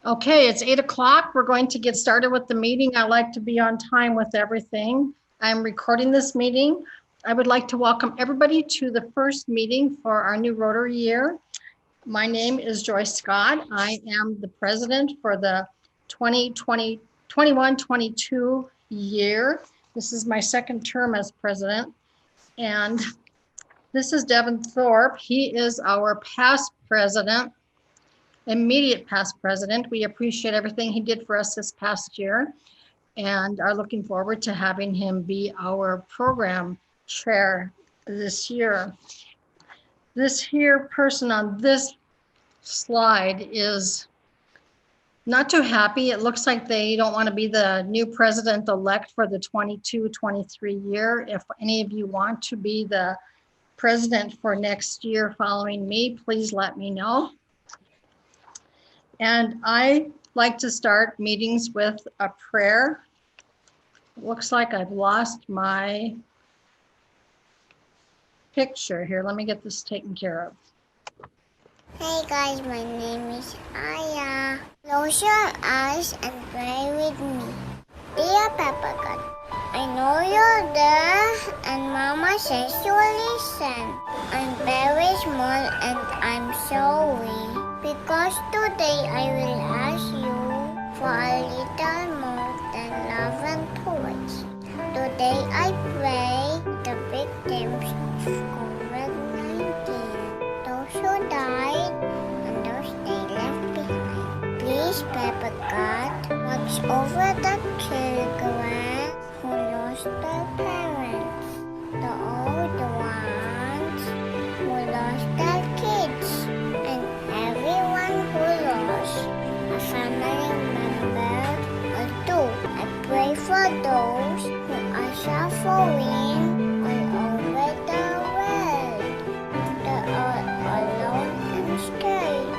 Okay, it's 8 o'clock. We're going to get started with the meeting. I like to be on time with everything. I'm recording this meeting. I would like to welcome everybody to the first meeting for our new Rotary year. My name is Joyce Scott. I am the president for the 2021-22 year. This is my second term as president. And this is Devin Thorpe. He is our past president. Immediate past president. We appreciate everything he did for us this past year and are looking forward to having him be our program chair this year. This here person on this slide is not too happy. It looks like they don't want to be the new president-elect for the 22-23 year. If any of you want to be the president for next year following me, please let me know. And I like to start meetings with a prayer. Looks like I've lost my picture here. Let me get this taken care of. Hey guys, my name is Aya. Close your eyes and pray with me. Dear Papa God, I know you're there and Mama says you listen. I'm very small and I'm sorry. Because today I will ask you for a little more than love and toys. Today I pray the victims of COVID-19, those who died and those they left behind. Please, Papa God, watch over the children who lost their parents, the old ones who lost their kids, and everyone who lost a family member or two. I pray for those who are suffering all over the world, that are alone and scared.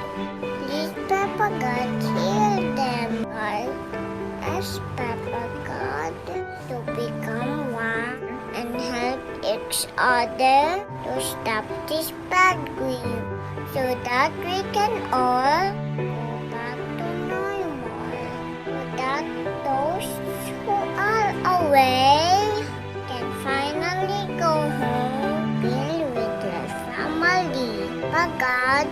Please, Papa God, heal them. God, ask Papa God to become one and help each other to stop this bad grief, so that we can all go back to normal, so that those who are away can finally go home, be with their family. But God,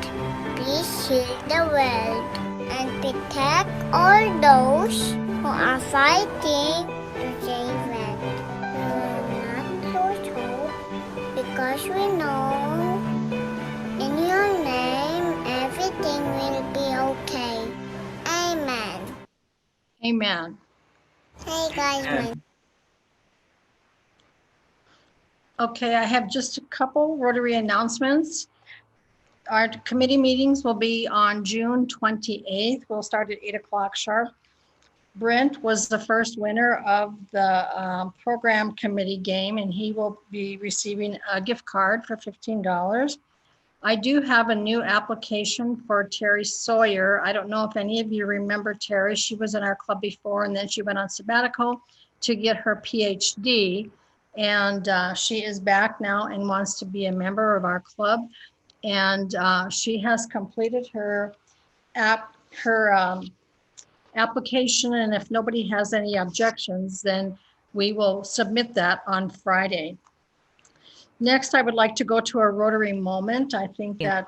please heal the world and protect all those who are fighting to save it. We will not lose hope because we know in your name, everything will be okay. Amen. Amen. Hey guys, Okay, I have just a couple Rotary announcements. Our committee meetings will be on June 28th. We'll start at 8 o'clock sharp. Brent was the first winner of the program committee game, and he will be receiving a gift card for $15. I do have a new application for Terry Sawyer. I don't know if any of you remember Terry. She was in our club before, and then she went on sabbatical to get her PhD. And she is back now and wants to be a member of our club. And she has completed her application. And if nobody has any objections, then we will submit that on Friday. Next, I would like to go to a Rotary moment. I think that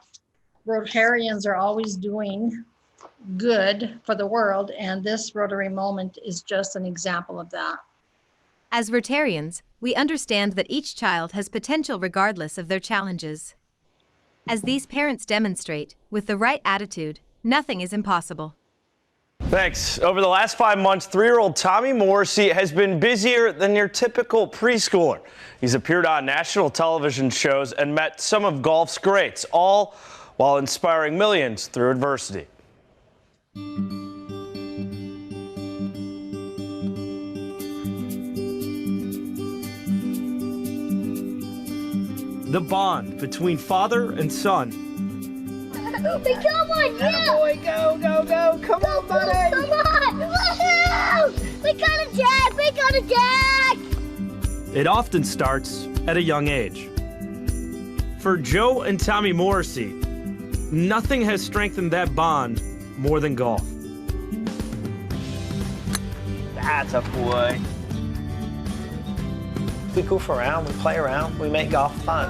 Rotarians are always doing good for the world, and this Rotary moment is just an example of that. As Rotarians, we understand that each child has potential regardless of their challenges. As these parents demonstrate, with the right attitude, nothing is impossible. Thanks. Over the last 5 months, 3-year-old Tommy Morrissey has been busier than your typical preschooler. He's appeared on national television shows and met some of golf's greats, all while inspiring millions through adversity. The bond between father and son. We got one, yeah! Boy, go, go, go! Come on, buddy! Come on! Woohoo! We got a jack! We got a jack! It often starts at a young age. For Joe and Tommy Morrissey, nothing has strengthened that bond more than golf. That's a boy. We goof around, we play around, we make golf fun.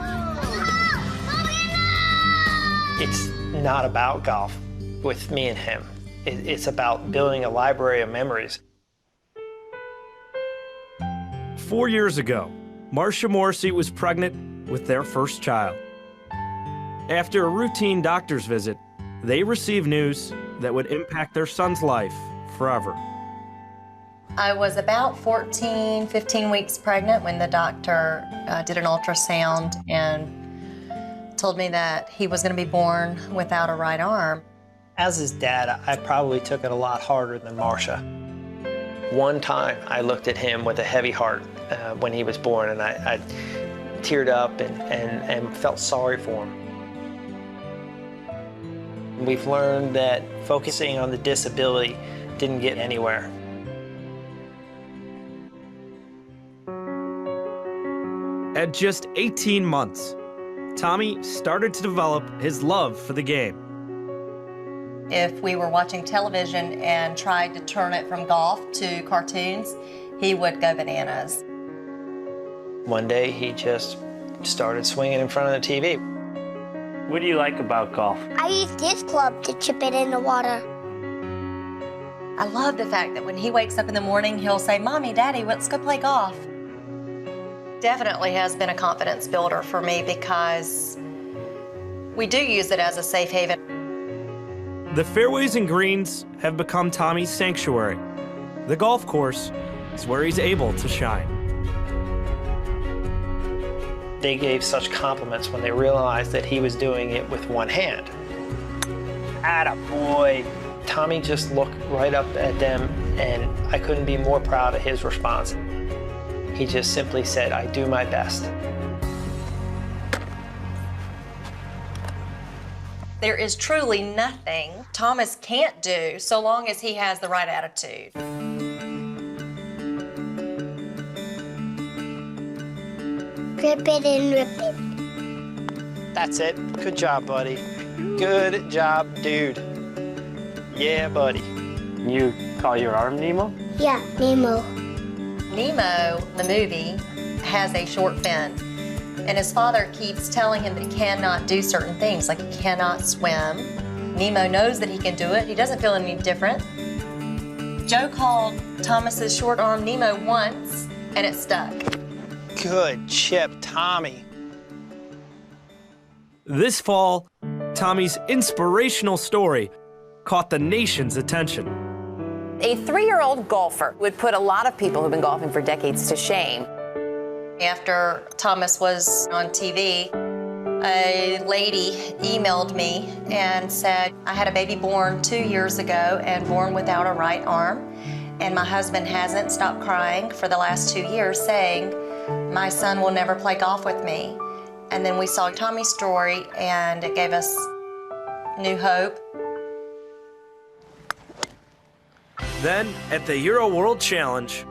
It's not about golf with me and him. It's about building a library of memories. 4 years ago, Marcia Morrissey was pregnant with their first child. After a routine doctor's visit, they received news that would impact their son's life forever. I was about 14, 15 weeks pregnant when the doctor did an ultrasound and told me that he was going to be born without a right arm. As his dad, I probably took it a lot harder than Marcia. One time, I looked at him with a heavy heart when he was born, and I teared up and felt sorry for him. We've learned that focusing on the disability didn't get anywhere. At just 18 months, Tommy started to develop his love for the game. If we were watching television and tried to turn it from golf to cartoons, he would go bananas. One day, he just started swinging in front of the TV. What do you like about golf? I use this club to chip it in the water. I love the fact that when he wakes up in the morning, he'll say, "Mommy, Daddy, let's go play golf." Definitely has been a confidence builder for me because we do use it as a safe haven. The fairways and greens have become Tommy's sanctuary. The golf course is where he's able to shine. They gave such compliments when they realized that he was doing it with one hand. Attaboy. Tommy just looked right up at them, and I couldn't be more proud of his response. He just simply said, "I do my best." There is truly nothing Thomas can't do so long as he has the right attitude. Grip it and rip it. That's it. Good job, buddy. Good job, dude. Yeah, buddy. You call your arm Nemo? Yeah, Nemo. Nemo, the movie, has a short fin, and his father keeps telling him that he cannot do certain things, like he cannot swim. Nemo knows that he can do it. He doesn't feel any different. Joe called Thomas's short arm Nemo once, and it stuck. Good chip, Tommy. This fall, Tommy's inspirational story caught the nation's attention. A 3-year-old golfer would put a lot of people who've been golfing for decades to shame. After Thomas was on TV, a lady emailed me and said, "I had a baby born 2 years ago and born without a right arm, and my husband hasn't stopped crying for the last 2 years saying, 'My son will never play golf with me.'" And then we saw Tommy's story, and it gave us new hope. Then, at the Euro World Challenge,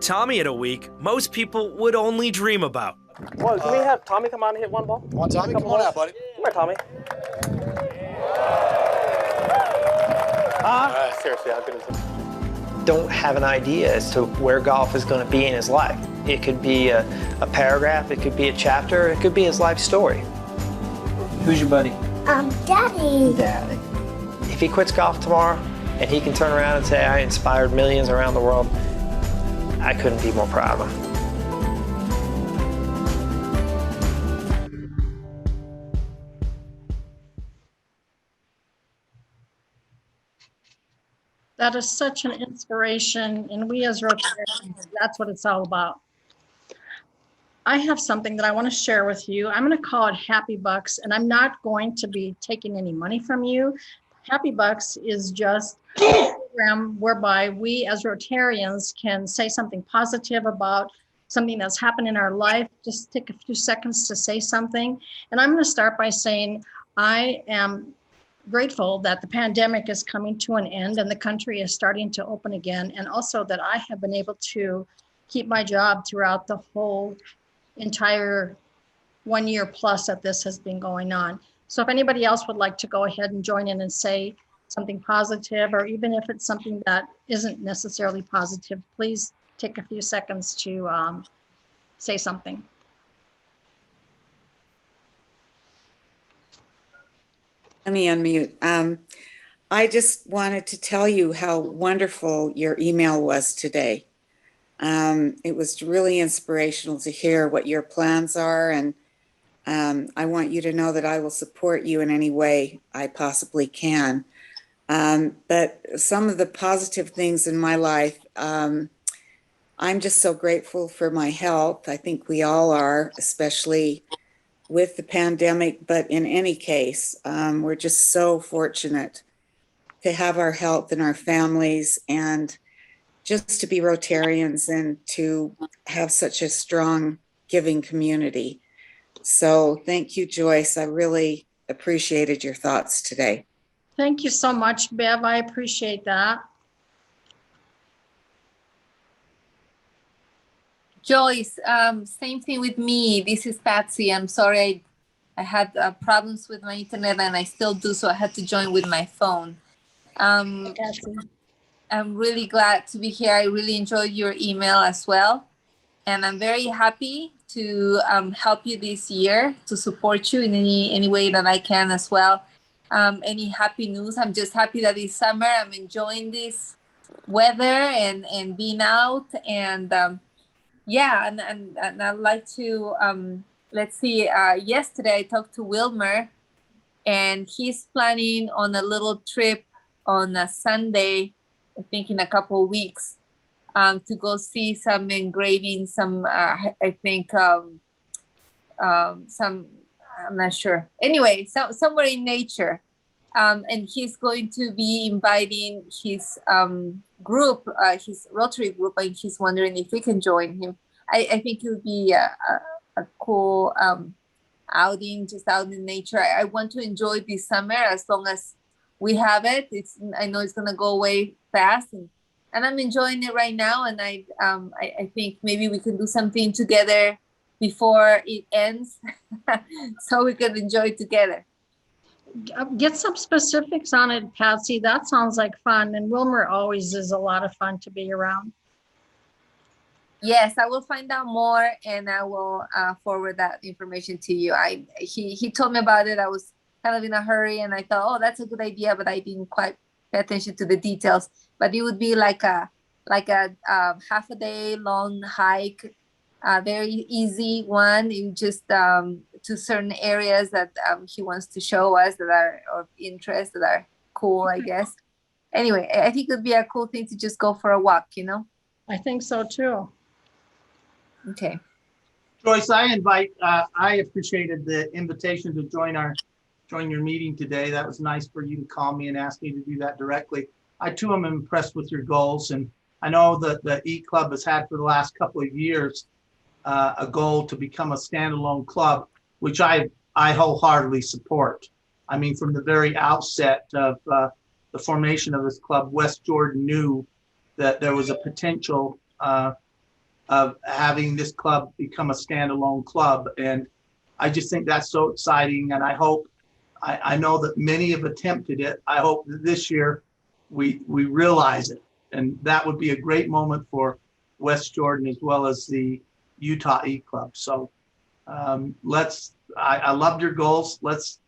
Tommy had a week most people would only dream about. Well, can we have Tommy come out and hit one ball? Come on, Tommy, come on out, buddy. Come here, Tommy. Seriously, how good is it? Don't have an idea as to where golf is going to be in his life. It could be a paragraph, it could be a chapter, it could be his life story. Who's your buddy? Daddy. Daddy. If he quits golf tomorrow and he can turn around and say, "I inspired millions around the world," I couldn't be more proud of him. That is such an inspiration, and we as Rotarians, that's what it's all about. I have something that I want to share with you. I'm going to call it Happy Bucks, and I'm not going to be taking any money from you. Happy Bucks is just a program whereby we as Rotarians can say something positive about something that's happened in our life. Just take a few seconds to say something. And I'm going to start by saying I am grateful that the pandemic is coming to an end and the country is starting to open again, and also that I have been able to keep my job throughout the whole entire 1 year plus that this has been going on. So if anybody else would like to go ahead and join in and say something positive, or even if it's something that isn't necessarily positive, please take a few seconds to say something. Let me unmute. I just wanted to tell you how wonderful your email was today. It was really inspirational to hear what your plans are, and I want you to know that I will support you in any way I possibly can. But some of the positive things in my life, I'm just so grateful for my health. I think we all are, especially with the pandemic. But in any case, we're just so fortunate to have our health and our families, and just to be Rotarians and to have such a strong giving community. So thank you, Joyce. I really appreciated your thoughts today. Thank you so much, Bev. I appreciate that. Joyce, same thing with me. This is Patsy. I'm sorry I had problems with my internet, and I still do, so I had to join with my phone. Patsy. I'm really glad to be here. I really enjoyed your email as well. And I'm very happy to help you this year, to support you in any way that I can as well. Any happy news? I'm just happy that this summer I'm enjoying this weather and being out. And yeah, and I'd like to, let's see, yesterday I talked to Wilmer, and he's planning on a little trip on a Sunday, I think in a couple of weeks, to go see some engraving, some, I think, some, I'm not sure. Anyway, somewhere in nature. And he's going to be inviting his group, his Rotary group, and he's wondering if we can join him. I think it would be a cool outing, just out in nature. I want to enjoy this summer as long as we have it. I know it's gonna go away fast, and I'm enjoying it right now. And I think maybe we can do something together before it ends, so we can enjoy it together. Get some specifics on it, Patsy. That sounds like fun. And Wilmer always is a lot of fun to be around. Yes, I will find out more, and I will forward that information to you. He told me about it. I was kind of in a hurry, and I thought, oh, that's a good idea, but I didn't quite pay attention to the details. But it would be like a half a day long hike, very easy one, in just to certain areas that he wants to show us that are of interest, that are cool, I guess. Anyway, I think it would be a cool thing to just go for a walk, you know? I think so too. Okay. Joyce, I appreciated the invitation to join your meeting today. That was nice for you to call me and ask me to do that directly. I too am impressed with your goals, and I know that the E Club has had for the last couple of years a goal to become a standalone club, which I wholeheartedly support. I mean, from the very outset of the formation of this club, West Jordan knew that there was a potential of having this club become a standalone club. And I just think that's so exciting. And I hope, I know that many have attempted it. I hope that this year we realize it. And that would be a great moment for West Jordan as well as the Utah E Club. So I loved your goals. Let's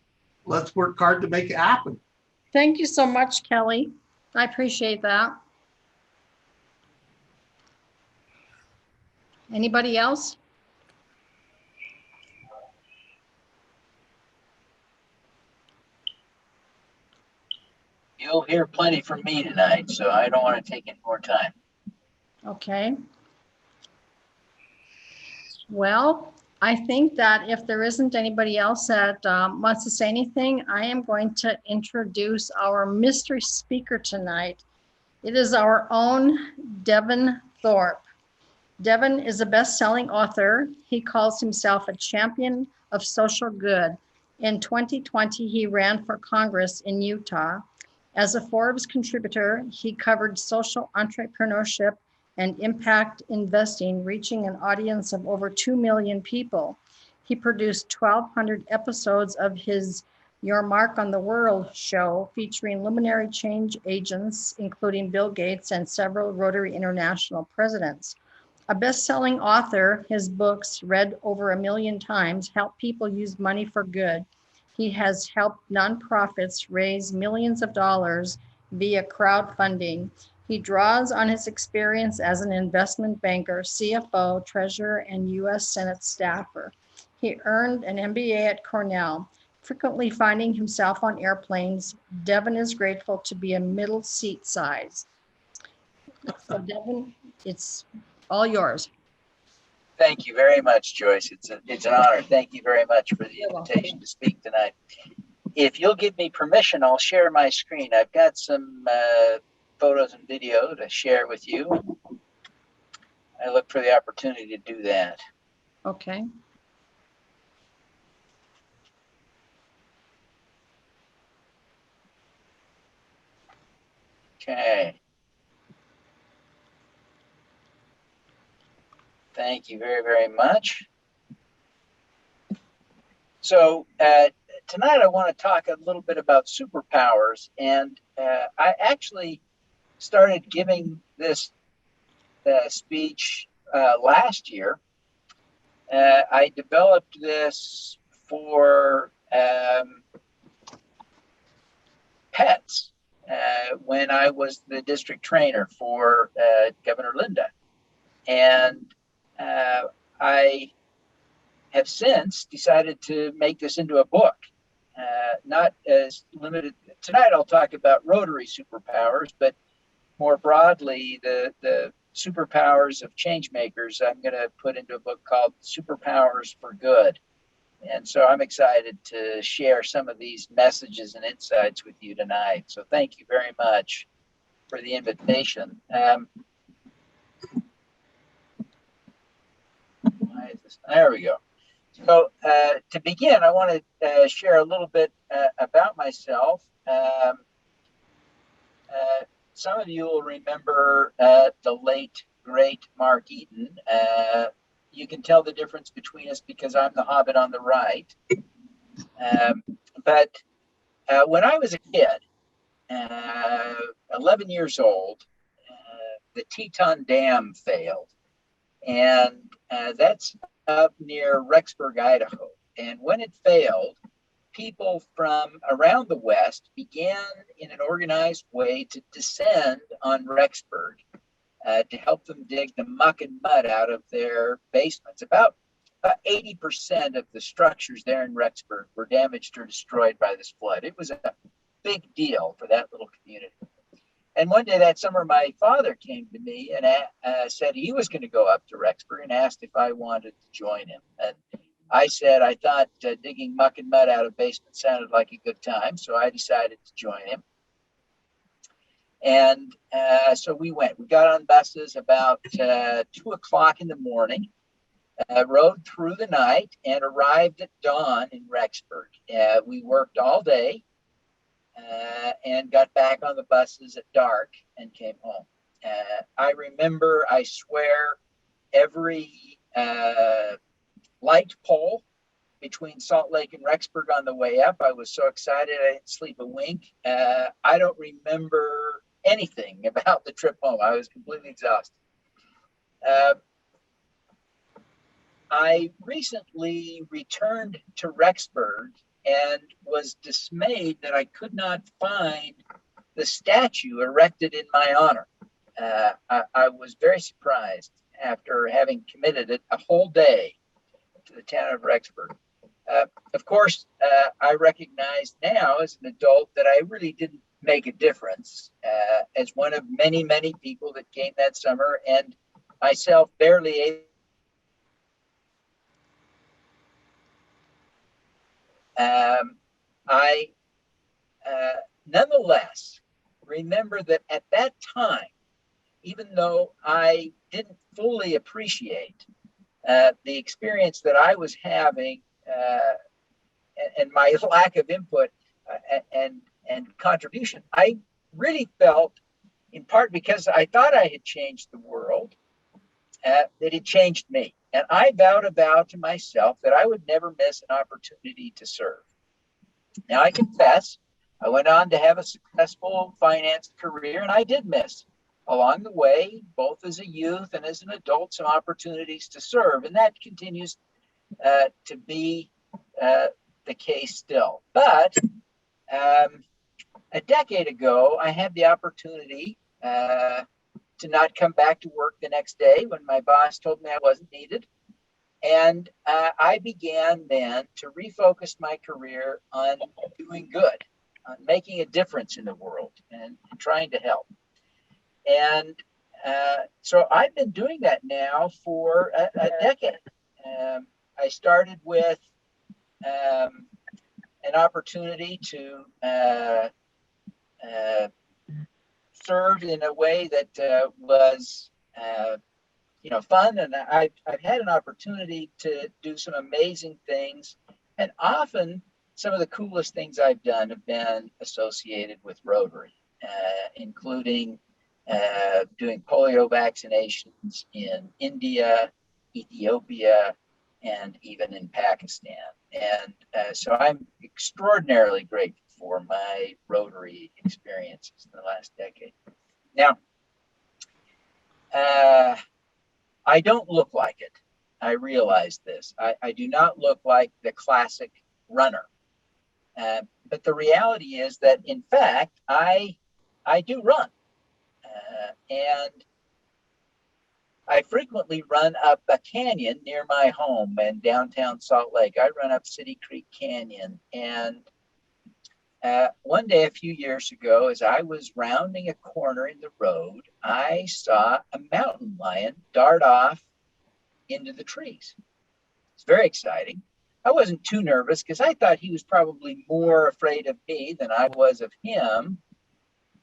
work hard to make it happen. Thank you so much, Kelly. I appreciate that. Anybody else? You'll hear plenty from me tonight, so I don't want to take any more time. Okay. Well, I think that if there isn't anybody else that wants to say anything, I am going to introduce our mystery speaker tonight. It is our own Devin Thorpe. Devin is a best-selling author. He calls himself a champion of social good. In 2020, he ran for Congress in Utah. As a Forbes contributor, he covered social entrepreneurship and impact investing, reaching an audience of over 2 million people. He produced 1,200 episodes of his Your Mark on the World show featuring luminary change agents, including Bill Gates and several Rotary International presidents. A best-selling author, his books, read over 1 million times, help people use money for good. He has helped nonprofits raise millions of dollars via crowdfunding. He draws on his experience as an investment banker, CFO, treasurer, and U.S. Senate staffer. He earned an MBA at Cornell. Frequently finding himself on airplanes, Devin is grateful to be a middle seat size. So Devin, it's all yours. Thank you very much, Joyce. It's an honor. Thank you very much for the You're invitation to speak tonight. If you'll give me permission, I'll share my screen. I've got some photos and video to share with you. I look for the opportunity to do that. Okay. Okay. Thank you very, very much. So tonight I want to talk a little bit about superpowers, and I actually started giving this speech last year. I developed this for pets when I was the district trainer for Governor Linda. And I have since decided to make this into a book, not as limited. Tonight I'll talk about Rotary superpowers, but more broadly, the superpowers of change makers, I'm going to put into a book called Superpowers for Good. And so I'm excited to share some of these messages and insights with you tonight. So thank you very much for the invitation. There we go. So to begin, I want to share a little bit about myself. Some of you will remember the late, great Mark Eaton. You can tell the difference between us because I'm the hobbit on the right. But when I was a kid, 11 years old, the Teton Dam failed. And that's up near Rexburg, Idaho. And when it failed, people from around the West began in an organized way to descend on Rexburg to help them dig the muck and mud out of their basements. About 80% of the structures there in Rexburg were damaged or destroyed by this flood. It was a big deal for that little community. And one day that summer, my father came to me and said he was going to go up to Rexburg and asked if I wanted to join him. And I said I thought digging muck and mud out of basements sounded like a good time, so I decided to join him. And so we went. We got on buses about 2 o'clock in the morning, rode through the night, and arrived at dawn in Rexburg. We worked all day. And got back on the buses at dark and came home. I remember, I swear, every light pole between Salt Lake and Rexburg on the way up. I was so excited I didn't sleep a wink. I don't remember anything about the trip home. I was completely exhausted. I recently returned to Rexburg and was dismayed that I could not find the statue erected in my honor. I was very surprised after having committed it a whole day to the town of Rexburg. Of course, I recognize now as an adult that I really didn't make a difference as one of many, many people that came that summer, and myself barely able. I nonetheless remember that at that time, even though I didn't fully appreciate the experience that I was having and my lack of input and contribution, I really felt, in part because I thought I had changed the world, that it changed me. And I vowed a vow to myself that I would never miss an opportunity to serve. Now I confess, I went on to have a successful finance career, and I did miss along the way, both as a youth and as an adult, some opportunities to serve, and that continues to be the case still. But a decade ago, I had the opportunity to not come back to work the next day when my boss told me I wasn't needed. And I began then to refocus my career on doing good, on making a difference in the world and trying to help. And so I've been doing that now for a decade. I started with an opportunity to serve in a way that was fun, and I've had an opportunity to do some amazing things, and often some of the coolest things I've done have been associated with Rotary, including doing polio vaccinations in India, Ethiopia, and even in Pakistan. And so I'm extraordinarily grateful for my Rotary experiences in the last decade. Now, I don't look like it. I realize this. I do not look like the classic runner. But the reality is that, in fact, I do run. And I frequently run up a canyon near my home in downtown Salt Lake. I run up City Creek Canyon. And one day a few years ago, as I was rounding a corner in the road, I saw a mountain lion dart off into the trees. It's very exciting. I wasn't too nervous because I thought he was probably more afraid of me than I was of him.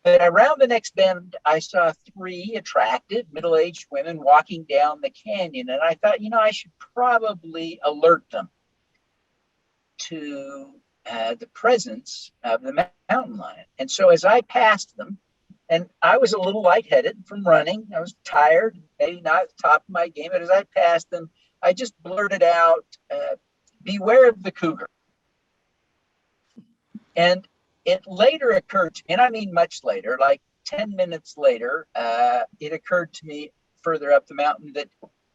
But around the next bend, I saw 3 attractive middle-aged women walking down the canyon. And I thought, I should probably alert them to the presence of the mountain lion. And so as I passed them, and I was a little lightheaded from running, I was tired, maybe not at the top of my game, but as I passed them, I just blurted out, beware of the cougar. And it later occurred to me, and I mean much later, like 10 minutes later, it occurred to me further up the mountain that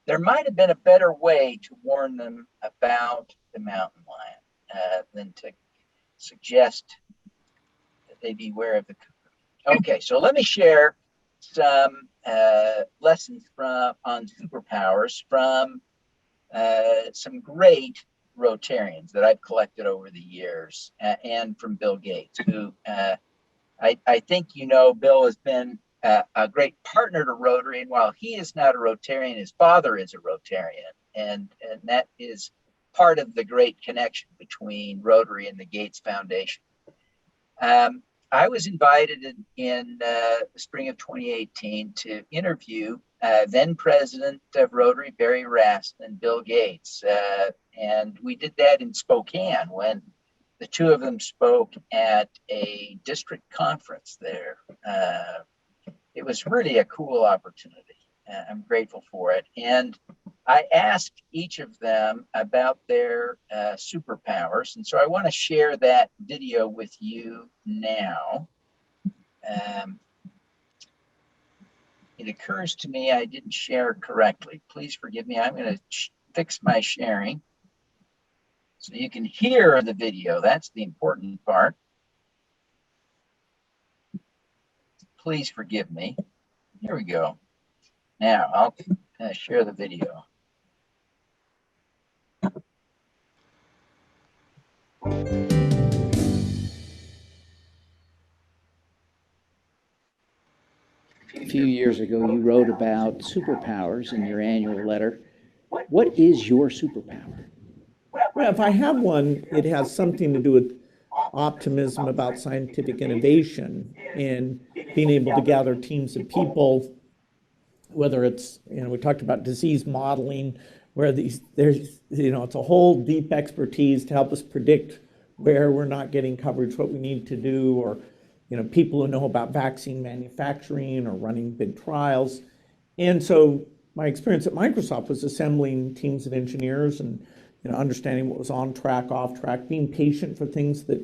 there might have been a better way to warn them about the mountain lion than to suggest that they beware of the cougar. Okay, so let me share some lessons on superpowers from some great Rotarians that I've collected over the years, and from Bill Gates, who I think Bill has been a great partner to Rotary, and while he is not a Rotarian, his father is a Rotarian, and that is part of the great connection between Rotary and the Gates Foundation. I was invited in the spring of 2018 to interview then president of Rotary, Barry Rasmussen, and Bill Gates. And we did that in Spokane when the two of them spoke at a district conference there. It was really a cool opportunity. I'm grateful for it. And I asked each of them about their superpowers. And so I want to share that video with you now. It occurs to me I didn't share correctly. Please forgive me. I'm going to fix my sharing so you can hear the video. That's the important part. Please forgive me. Here we go. Now I'll share the video. A few years ago, you wrote about superpowers in your annual letter. What is your superpower? Well, if I have one, it has something to do with optimism about scientific innovation and being able to gather teams of people, whether it's, we talked about disease modeling, where there's, it's a whole deep expertise to help us predict where we're not getting coverage, what we need to do, or people who know about vaccine manufacturing or running big trials. And so my experience at Microsoft was assembling teams of engineers and understanding what was on track, off track, being patient for things that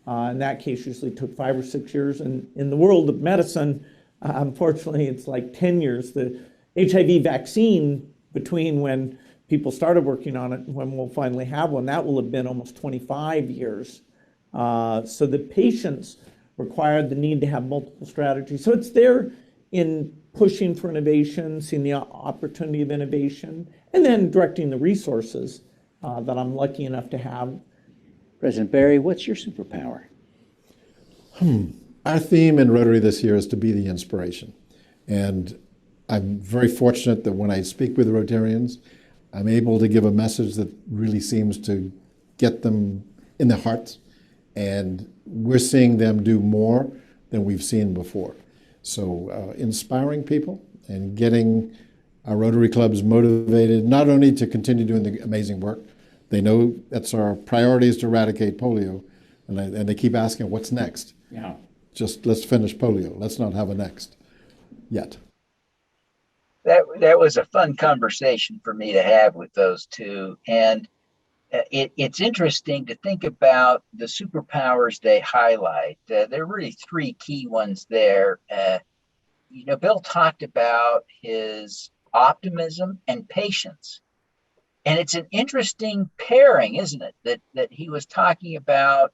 In that case, usually took 5 or 6 years. And in the world of medicine, unfortunately, it's like 10 years. The HIV vaccine, between when people started working on it and when we'll finally have one, that will have been almost 25 years. So the patients required the need to have multiple strategies. So it's there in pushing for innovation, seeing the opportunity of innovation, and then directing the resources that I'm lucky enough to have. President Barry, what's your superpower? Our theme in Rotary this year is to be the inspiration. And I'm very fortunate that when I speak with Rotarians, I'm able to give a message that really seems to get them in their hearts. And we're seeing them do more than we've seen before. So inspiring people and getting our Rotary clubs motivated, not only to continue doing the amazing work, they know that's our priority is to eradicate polio, and they keep asking, what's next? Yeah. Just let's finish polio. Let's not have a next yet. That was a fun conversation for me to have with those two. And it's interesting to think about the superpowers they highlight. There are really 3 key ones there. Bill talked about his optimism and patience. And it's an interesting pairing, isn't it? That he was talking about,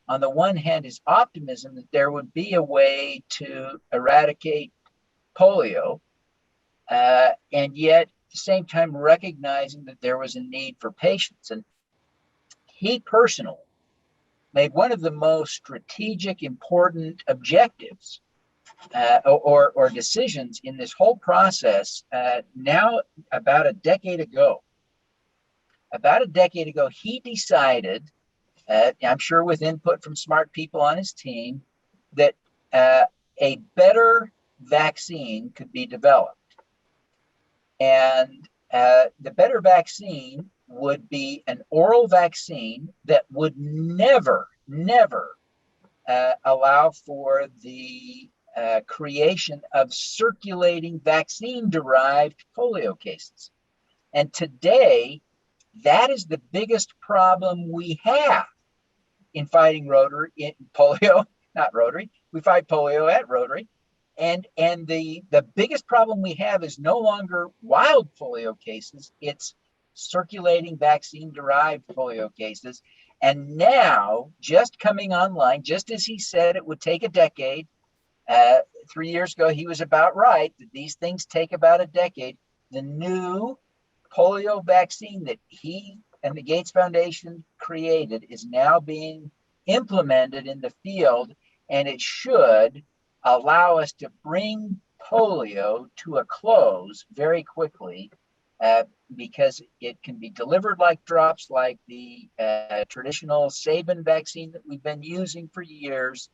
on the one hand, his optimism that there would be a way to eradicate polio, and yet at the same time recognizing that there was a need for patience. And he personally made one of the most strategic, important objectives or decisions in this whole process now about a decade ago. About a decade ago, he decided, I'm sure with input from smart people on his team, that a better vaccine could be developed. And the better vaccine would be an oral vaccine that would never allow for the creation of circulating vaccine-derived polio cases. And today, that is the biggest problem we have in fighting polio, not Rotary. We fight polio at Rotary. And the biggest problem we have is no longer wild polio cases, it's circulating vaccine-derived polio cases. And now, just coming online, just as he said it would take a decade, 3 years ago, he was about right, that these things take about a decade. The new polio vaccine that he and the Gates Foundation created is now being implemented in the field, and it should allow us to bring polio to a close very quickly, because it can be delivered like drops, like the traditional Sabin vaccine that we've been using for years.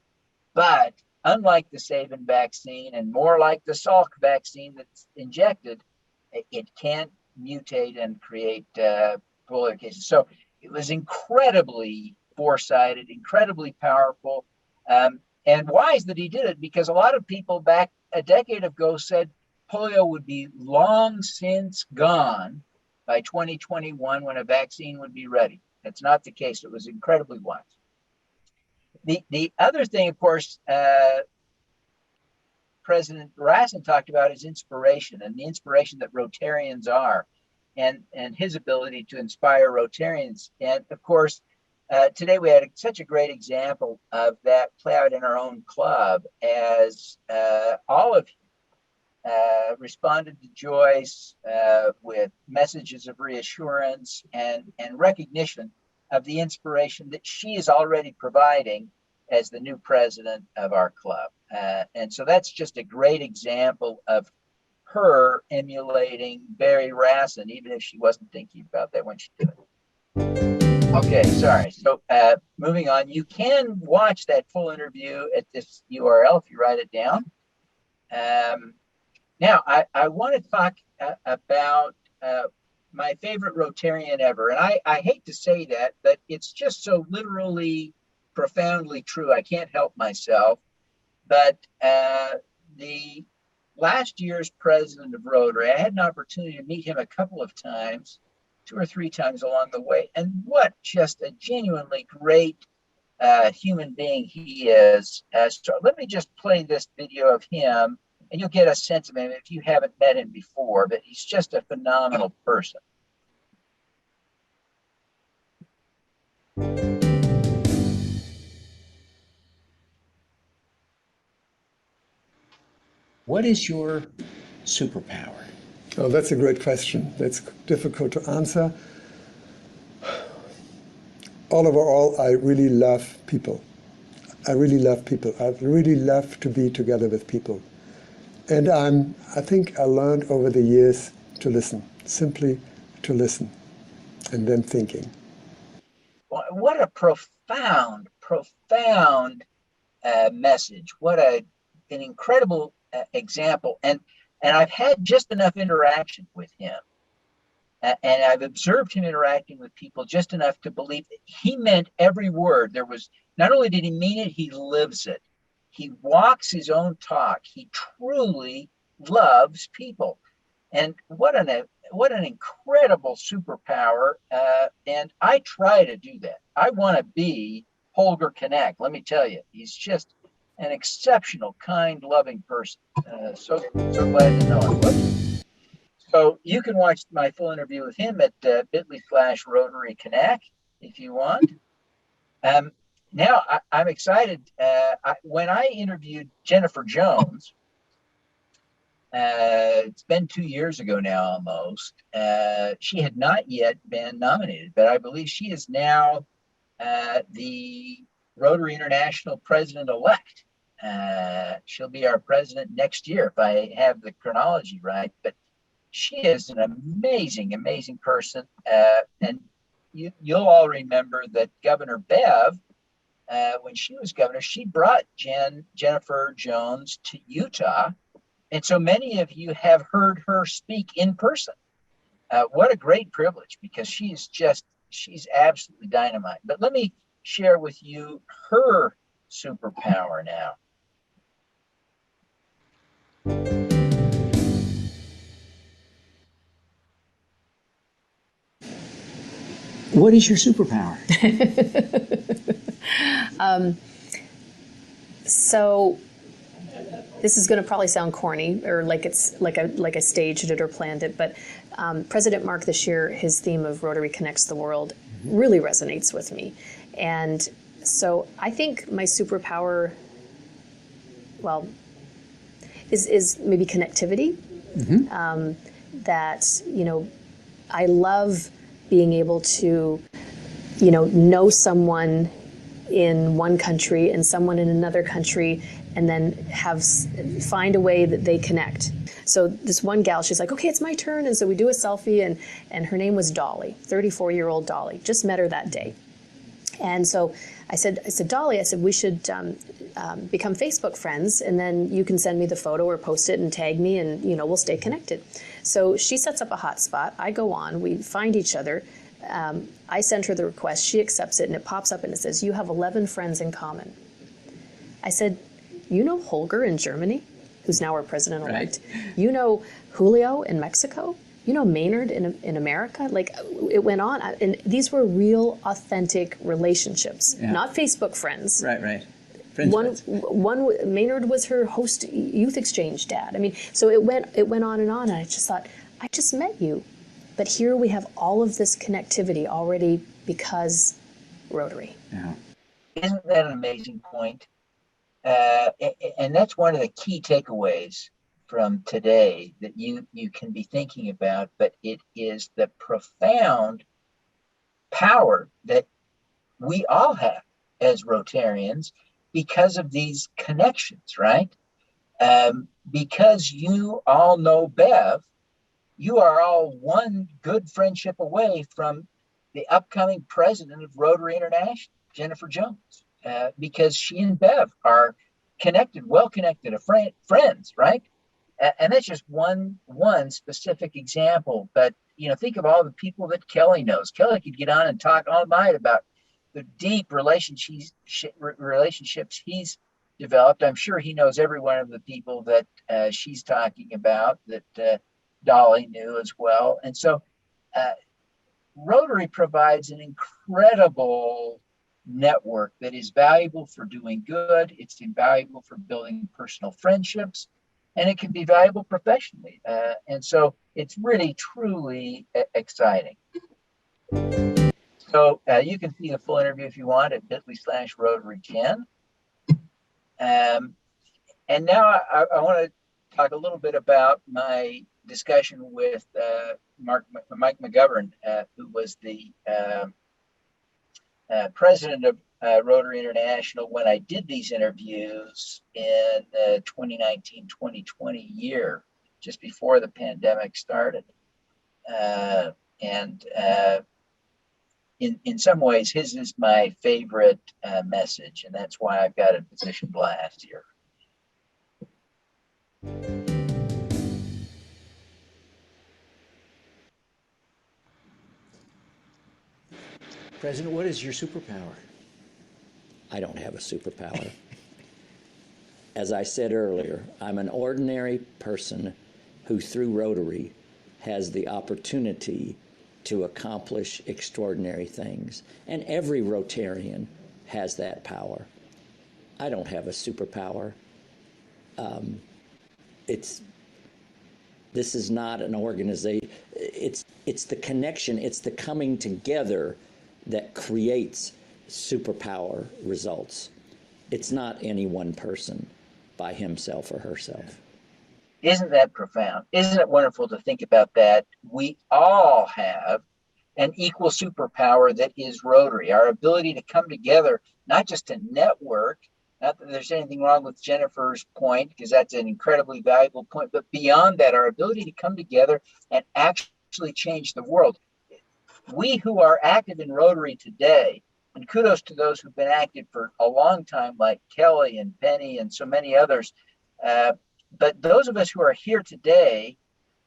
But unlike the Sabin vaccine and more like the Salk vaccine that's injected, it can't mutate and create polio cases. So it was incredibly foresighted, incredibly powerful, and wise that he did it, because a lot of people back a decade ago said polio would be long since gone by 2021 when a vaccine would be ready. That's not the case. It was incredibly wise. The other thing, of course, President Rassin talked about is inspiration, and the inspiration that Rotarians are, and his ability to inspire Rotarians. And of course, today we had such a great example of that play out in our own club, as all of you responded to Joyce with messages of reassurance and recognition of the inspiration that she is already providing as the new president of our club. And so that's just a great example of her emulating Barry Rassin, even if she wasn't thinking about that when she did it. Okay, sorry. So moving on, you can watch that full interview at this URL if you write it down. Now, I want to talk about my favorite Rotarian ever. And I hate to say that, but it's just so literally profoundly true. I can't help myself. But the last year's president of Rotary, I had an opportunity to meet him a couple of times, 2 or 3 times along the way. And what just a genuinely great human being he is. So let me just play this video of him, and you'll get a sense of him if you haven't met him before, but he's just a phenomenal person. What is your superpower? Oh, that's a great question. That's difficult to answer. All, I really love people. I really love people. I really love to be together with people. And I think I learned over the years to listen, simply to listen, and then thinking. What a profound message. What an incredible example. And I've had just enough interaction with him. And I've observed him interacting with people just enough to believe that he meant every word. There was, not only did he mean it, he lives it. He walks his own talk. He truly loves people. And what an incredible superpower. And I try to do that. I want to be Holger Knecht. Let me tell you, he's just an exceptional, kind, loving person. So glad to know him. So you can watch my full interview with him at bit.ly/Rotary Connect if you want. Now I'm excited. When I interviewed Jennifer Jones, it's been 2 years ago now almost. She had not yet been nominated, but I believe she is now the Rotary International president-elect. She'll be our president next year if I have the chronology right. But she is an amazing, amazing person. And you'll all remember that Governor Bev, when she was governor, she brought Jennifer Jones to Utah. And so many of you have heard her speak in person. What a great privilege, because she's absolutely dynamite. But let me share with you her superpower now. What is your superpower? So this is going to probably sound corny, or like it's like I staged it or planned it, but President Mark this year, his theme of Rotary Connects the World really resonates with me. And so I think my superpower, well, is maybe connectivity. That, I love being able to, know someone in one country and someone in another country, and then find a way that they connect. So this one gal, she's like, okay, it's my turn. And so we do a selfie, and her name was Dolly, 34-year-old Dolly. Just met her that day. And so I said, Dolly, we should become Facebook friends, and then you can send me the photo or post it and tag me, and we'll stay connected. So she sets up a hotspot. I go on. We find each other. I send her the request. She accepts it, and it pops up and it says, you have 11 friends in common. I said, you know Holger in Germany, who's now our president-elect. Right. You know Julio in Mexico. You know Maynard in America. Like, it went on. And these were real, authentic relationships, not Facebook friends. Right. One Maynard was her host youth exchange dad. I mean, so it went on, and I just thought, I just met you. But here we have all of this connectivity already because Rotary. Yeah. Isn't that an amazing point? And that's one of the key takeaways from today that you can be thinking about, but it is the profound power that we all have as Rotarians because of these connections, right? Because you all know Bev, you are all one good friendship away from the upcoming president of Rotary International, Jennifer Jones, because she and Bev are connected, well-connected, friends, right? And that's just one specific example. But, think of all the people that Kelly knows. Kelly could get on and talk all night about the deep relationships he's developed. I'm sure he knows every one of the people that she's talking about, that Dolly knew as well. And so Rotary provides an incredible network that is valuable for doing good. It's invaluable for building personal friendships, and it can be valuable professionally. And so it's really, truly exciting. So you can see the full interview if you want at bit.ly/Rotary10. And now I want to talk a little bit about my discussion with Mike McGovern, who was the president of Rotary International when I did these interviews in the 2019-2020 year, just before the pandemic started. In some ways, his is my favorite message, and that's why I've got it positioned last here. President, what is your superpower? I don't have a superpower. As I said earlier, I'm an ordinary person who, through Rotary, has the opportunity to accomplish extraordinary things. And every Rotarian has that power. I don't have a superpower. This is not an organization. It's the connection, it's the coming together that creates superpower results. It's not any one person by himself or herself. Isn't that profound? Isn't it wonderful to think about that? We all have an equal superpower that is Rotary, our ability to come together, not just to network, not that there's anything wrong with Jennifer's point, because that's an incredibly valuable point, but beyond that, our ability to come together and actually change the world. We who are active in Rotary today, and kudos to those who've been active for a long time, like Kelly and Penny and so many others, but those of us who are here today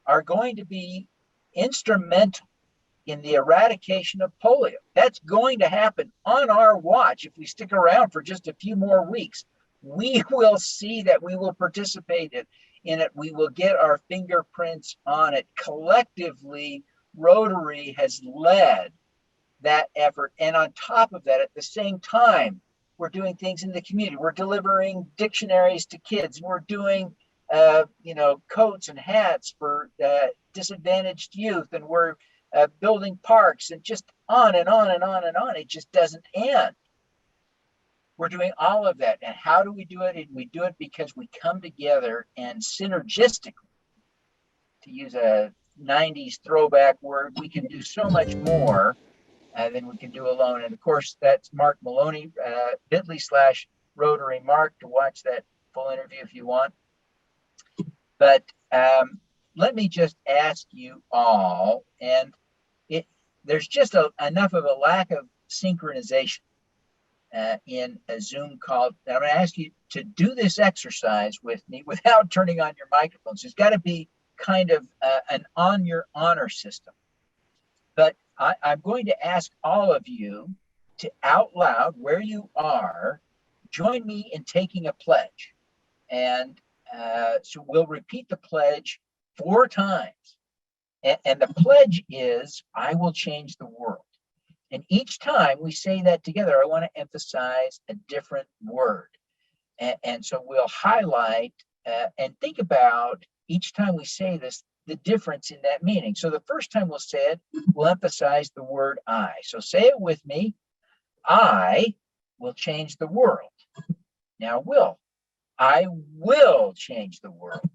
are going to be instrumental in the eradication of polio. That's going to happen on our watch if we stick around for just a few more weeks. We will see that, we will participate in it, we will get our fingerprints on it. Collectively, Rotary has led that effort. And on top of that, at the same time, we're doing things in the community. We're delivering dictionaries to kids. We're doing coats and hats for disadvantaged youth, and we're building parks, and just on and on and on and on. It just doesn't end. We're doing all of that. And how do we do it? And we do it because we come together and synergistically, to use a 90s throwback word, we can do so much more than we can do alone. And of course, that's Mark Maloney, bit.ly/Rotary Mark, to watch that full interview if you want. But let me just ask you all, and there's just enough of a lack of synchronization in a Zoom call. And I'm going to ask you to do this exercise with me without turning on your microphones. There's got to be kind of an on your honor system. But I'm going to ask all of you to, out loud, where you are, join me in taking a pledge. And so we'll repeat the pledge 4 times. And the pledge is, I will change the world. And each time we say that together, I want to emphasize a different word. And so we'll highlight and think about each time we say this, the difference in that meaning. So the first time we'll say it, we'll emphasize the word I. So say it with me. I will change the world. Now, I will change the world.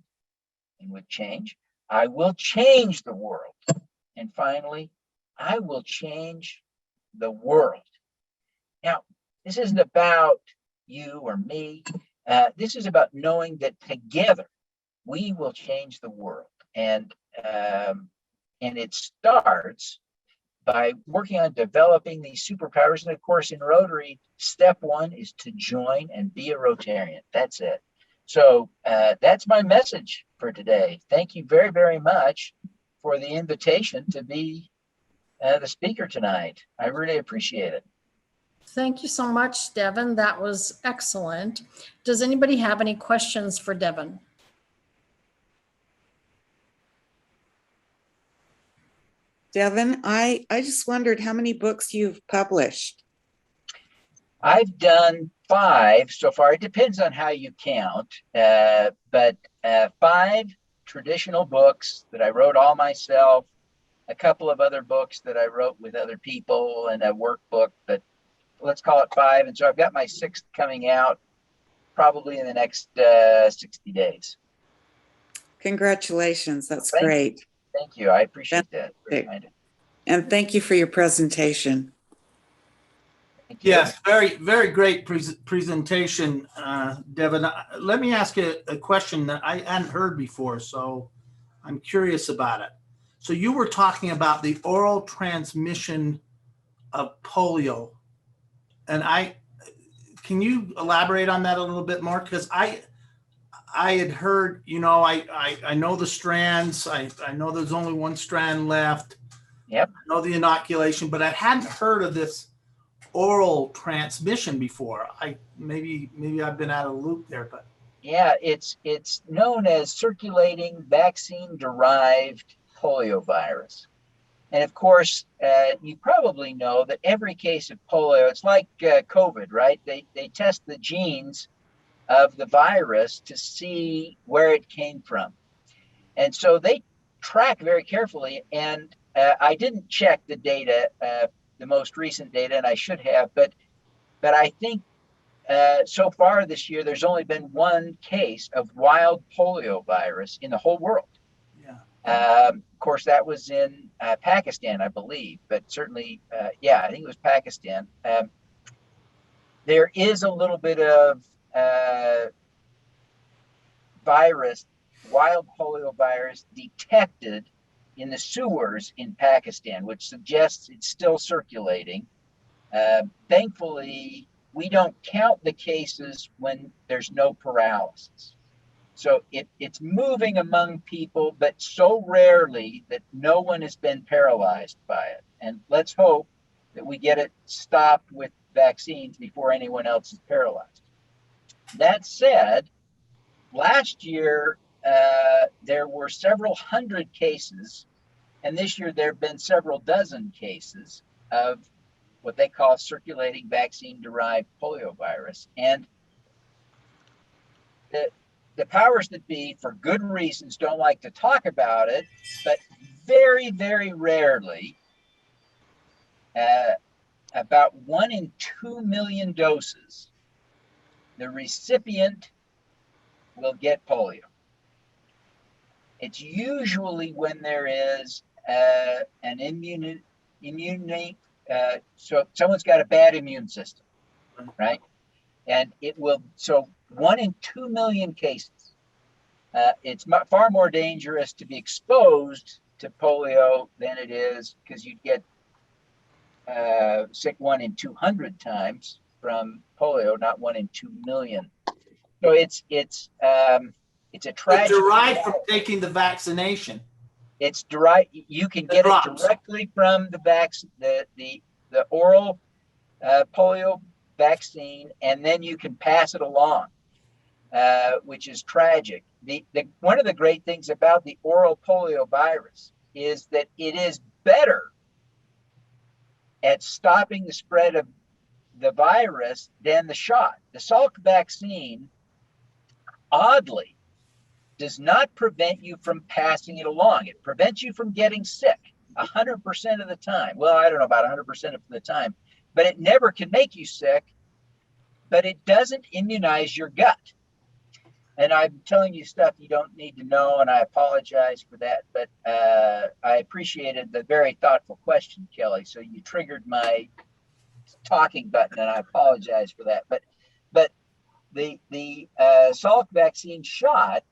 And with change, I will change the world. And finally, I will change the world. Now, this isn't about you or me. This is about knowing that together we will change the world. And it starts by working on developing these superpowers. And of course, in Rotary, step 1 is to join and be a Rotarian. That's it. So that's my message for today. Thank you very, very much for the invitation to be the speaker tonight. I really appreciate it. Thank you so much, Devin. That was excellent. Does anybody have any questions for Devin? Devin, I just wondered how many books you've published. I've done 5 so far. It depends on how you count, but 5 traditional books that I wrote all myself, a couple of other books that I wrote with other people, and a workbook, but let's call it 5. And so I've got my 6th coming out probably in the next 60 days. Congratulations. That's great. Thank you. I appreciate that. And thank you for your presentation. Yes, very, very great presentation, Devin. Let me ask you a question that I hadn't heard before, so I'm curious about it. So you were talking about the oral transmission of polio, and can you elaborate on that a little bit more? Because I had heard, I know the strands. I know there's only one strand left. Yep. I know the inoculation, but I hadn't heard of this oral transmission before. Maybe I've been out of the loop there, but yeah, it's known as circulating vaccine-derived poliovirus. And of course, you probably know that every case of polio, it's like COVID, right? They test the genes of the virus to see where it came from. And so they track very carefully. And I didn't check the data, the most recent data, and I should have, but I think so far this year, there's only been 1 case of wild polio virus in the whole world. Yeah. Of course, that was in Pakistan, I believe, but certainly, I think it was Pakistan. There is a little bit of wild polio virus detected in the sewers in Pakistan, which suggests it's still circulating. Thankfully, we don't count the cases when there's no paralysis. So it's moving among people, but so rarely that no one has been paralyzed by it. And let's hope that we get it stopped with vaccines before anyone else is paralyzed. That said, last year, there were several hundred cases, and this year there have been several dozen cases of what they call circulating vaccine-derived poliovirus. And the powers that be, for good reasons, don't like to talk about it, but very, very rarely, about 1 in 2 million doses, the recipient will get polio. It's usually when there is an immunity, so someone's got a bad immune system, right? And it will, so 1 in 2 million cases. It's far more dangerous to be exposed to polio than it is, because you'd get sick 1 in 200 times from polio, not 1 in 2 million. So it's a tragic. It's derived from taking the vaccination. It's derived. You can get it directly from the oral polio vaccine, and then you can pass it along, which is tragic. One of the great things about the oral polio virus is that it is better at stopping the spread of the virus than the shot. The Salk vaccine, oddly, does not prevent you from passing it along. It prevents you from getting sick 100% of the time. Well, I don't know about 100% of the time, but it never can make you sick, but it doesn't immunize your gut. And I'm telling you stuff you don't need to know, and I apologize for that, but I appreciated the very thoughtful question, Kelly. So you triggered my talking button, and I apologize for that. But the Salk vaccine shot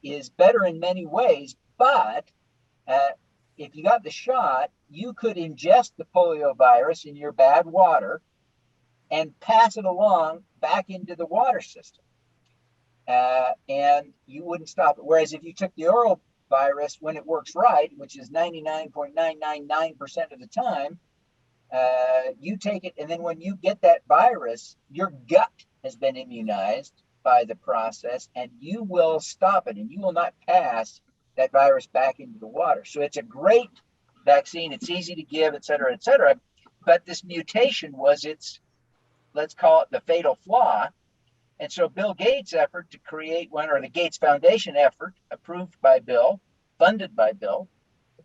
is better in many ways, but if you got the shot, you could ingest the polio virus in your bad water and pass it along back into the water system. And you wouldn't stop it. Whereas if you took the oral virus when it works right, which is 99.999% of the time, you take it, and then when you get that virus, your gut has been immunized by the process, and you will stop it, and you will not pass that virus back into the water. So it's a great vaccine. It's easy to give, et cetera, et cetera. But this mutation was its let's call it the fatal flaw. And so Bill Gates' effort to create one, or the Gates Foundation effort, approved by Bill, funded by Bill,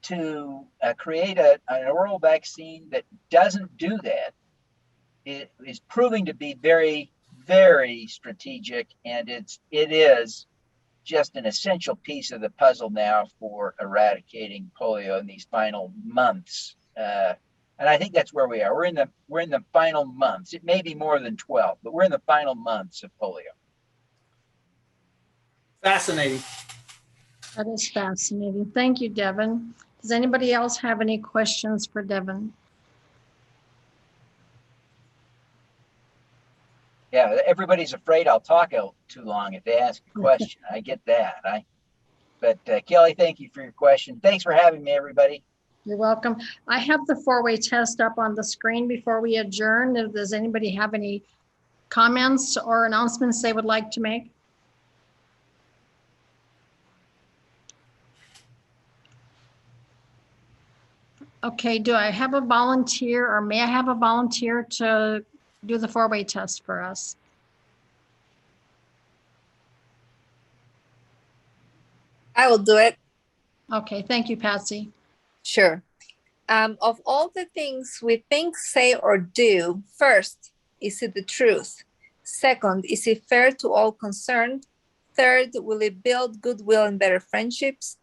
to create an oral vaccine that doesn't do that, it is proving to be very, very strategic, and it is just an essential piece of the puzzle now for eradicating polio in these final months. And I think that's where we are. We're in the final months. It may be more than 12, but we're in the final months of polio. Fascinating. That is fascinating. Thank you, Devin. Does anybody else have any questions for Devin? Yeah, everybody's afraid I'll talk out too long if they ask a question. I get that. But Kelly, thank you for your question. Thanks for having me, everybody. You're welcome. I have the four-way test up on the screen before we adjourn. Does anybody have any comments or announcements they would like to make? Okay, do I have a volunteer, or may I have a volunteer to do the four-way test for us? I will do it. Okay, thank you, Patsy. Sure. Of all the things we think, say, or do, first, is it the truth? Second, is it fair to all concerned? Third, will it build goodwill and better friendships?